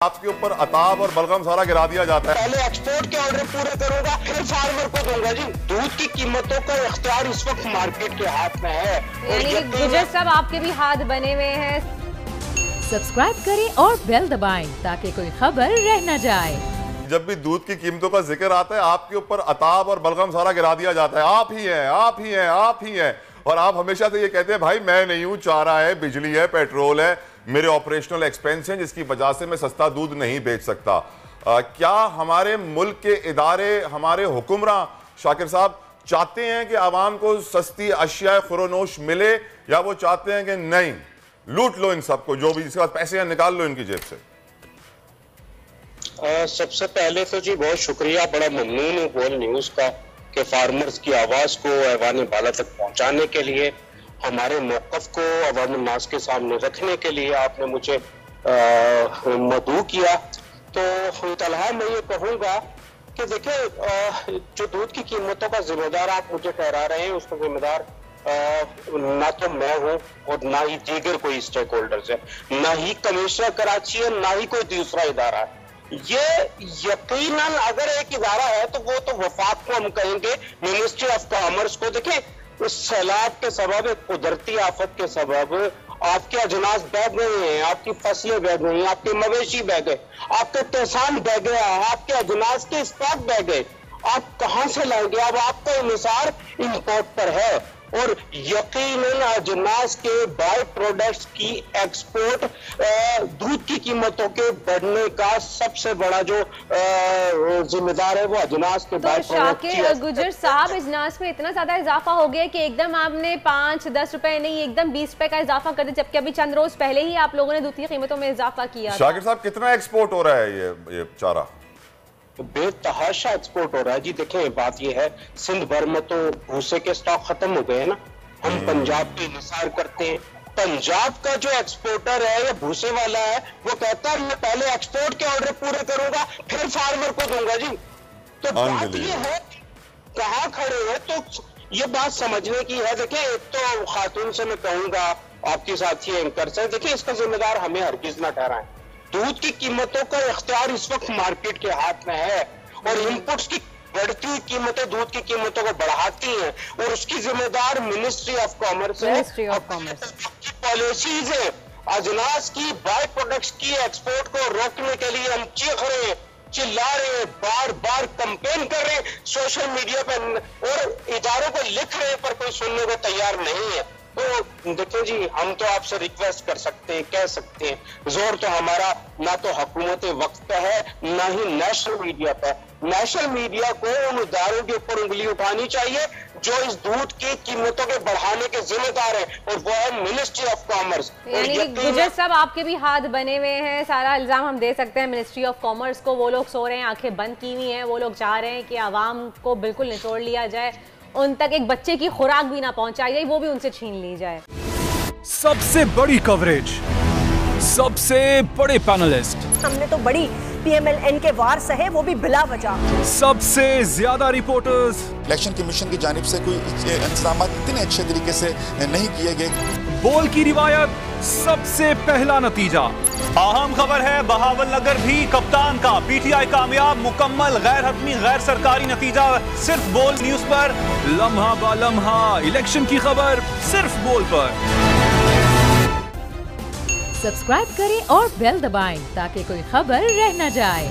आपके ऊपर अताब और बलगम सारा गिरा दिया जाता है। पहले एक्सपोर्ट के ऑर्डर पूरे करूंगा, फिर फार्मर को दूंगा जी। दूध की कीमतों का इख्तियार इस वक्त मार्केट के हाथ में है। यानी गुजर साहब आपके भी हाथ बने हुए हैं। सब्सक्राइब करें और बेल दबाएं ताकि कोई खबर रह न जाए। जब भी दूध की कीमतों का जिक्र आता है आपके ऊपर अताब और बलगम सारा गिरा दिया जाता है। आप ही हैं, आप ही हैं, आप ही हैं। और आप हमेशा से ये कहते हैं भाई मैं नहीं हूं, चारा है, बिजली है, पेट्रोल है, मेरे ऑपरेशनल एक्सपेंस हैं जिसकी वजह से मैं सस्ता दूध नहीं बेच सकता। क्या हमारे मुल्क के इदारे, हमारे हुक्मरान शाकिर साहब चाहते हैं कि आवाम को सस्ती अशिया खुरोनोश मिले, या वो चाहते हैं कि नहीं लूट लो इन सबको, जो भी जिसके पास पैसे हैं निकाल लो इनकी जेब से? सबसे पहले तो जी बहुत शुक्रिया, बड़ा ममनून हूँ बोल न्यूज का कि फार्मर्स की आवाज को ऐवान बाला तक पहुंचाने के लिए, हमारे मौक़िफ़ को अवाम नास के सामने रखने के लिए आपने मुझे मदऊ किया। तो तलहा मैं ये कहूँगा कि देखिए जो दूध की कीमतों का जिम्मेदार आप मुझे ठहरा रहे हैं, उसका जिम्मेदार ना तो मैं हूँ और ना ही दीगर कोई स्टेक होल्डर्स है, ना ही कमिश्नर कराची है, ना ही कोई दूसरा इदारा है। ये यकीनन अगर एक इदारा है तो वो तो वफाक को हम कहेंगे, मिनिस्ट्री ऑफ कॉमर्स को। देखिए उस सैलाब के सबब, कुदरती आफत के सबब आपके अजनास बह गए हैं, आपकी फसलें बह गई, आपके मवेशी बह गए, आपका तहसान बह गया, आपके अजनास के स्टॉक बह गए। आप कहां से लाएंगे? अब आपका इन्हिसार इंपोर्ट पर है और यकीनन अजनास के बाय प्रोडक्ट्स की एक्सपोर्ट दूध की कीमतों के बढ़ने का सबसे बड़ा जो जिम्मेदार है वो अजनास के बाय प्रोडक्ट। शाकिर गुजर साहब, अजनास में इतना ज्यादा इजाफा हो गया कि एकदम आपने 5-10 रुपए नहीं, एकदम 20 रुपए का इजाफा कर दिया, जबकि अभी चंद रोज पहले ही आप लोगों ने दूध की कीमतों में इजाफा किया। शाकिर साहब कितना एक्सपोर्ट हो रहा है ये चारा? बेतहाशा एक्सपोर्ट हो रहा है जी। देखें बात यह है, सिंध भर में तो भूसे के स्टॉक खत्म हो गए हैं ना, हम पंजाब पे इंतजार करते हैं। पंजाब का जो एक्सपोर्टर है या भूसे वाला है वो कहता है मैं पहले एक्सपोर्ट के ऑर्डर पूरे करूंगा, फिर फार्मर को दूंगा जी। तो बात ये है कहाँ खड़े हैं, तो ये बात समझने की है। देखिए एक तो खातून से मैं कहूंगा, आपके साथी एंकर से, देखिए इसका जिम्मेदार हमें हरगिज ना ठहराएं। दूध की कीमतों का इख्तियार इस वक्त मार्केट के हाथ में है और इनपुट्स की बढ़ती हुई कीमतें दूध की कीमतों को बढ़ाती हैं और उसकी जिम्मेदार मिनिस्ट्री ऑफ कॉमर्स है। मिनिस्ट्री ऑफ कॉमर्स की पॉलिसीज है, अजनास की बाय प्रोडक्ट्स की एक्सपोर्ट को रोकने के लिए हम चीख रहे हैं, चिल्ला रहे हैं, बार बार कंपेन कर रहे हैं सोशल मीडिया पर और इदारों को लिख रहे हैं, पर कोई सुनने को तैयार नहीं है। तो देखिए जी, हम तो आपसे रिक्वेस्ट कर सकते हैं, कह सकते हैं, जोर तो हमारा ना तो हुकूमत वक्त पे है ना ही नेशनल मीडिया पे। नेशनल मीडिया को उन इदारों के ऊपर उंगली उठानी चाहिए जो इस दूध की कीमतों के बढ़ाने के जिम्मेदार है, और वो है मिनिस्ट्री ऑफ कॉमर्स। यानी गुजर साहब आपके भी हाथ बने हुए हैं, सारा इल्जाम हम दे सकते हैं मिनिस्ट्री ऑफ कॉमर्स को। वो लोग सो रहे हैं, आंखें बंद की हुई हैं, वो लोग चाह रहे हैं कि आवाम को बिल्कुल निचोड़ लिया जाए, उन तक एक बच्चे की खुराक भी ना पहुंचाई जाए, वो भी उनसे छीन ली जाए। सबसे बड़ी कवरेज, सबसे बड़े पैनलिस्ट, हमने तो बड़ी PMLN के वार सहे, वो भी बिला वजह। सबसे ज्यादा रिपोर्टर्स, इलेक्शन कमीशन की जानिब से कोई इंतजाम इतने अच्छे तरीके से नहीं किए गए। बोल की रिवायत, सबसे पहला नतीजा। अहम खबर है बहावलनगर भी कप्तान का, PTI कामयाब, मुकम्मल गैर हतमी गैर सरकारी नतीजा सिर्फ बोल न्यूज पर। लम्हा बा लम्हा इलेक्शन की खबर सिर्फ बोल पर। सब्सक्राइब करें और बेल दबाएं ताकि कोई खबर रह न जाए।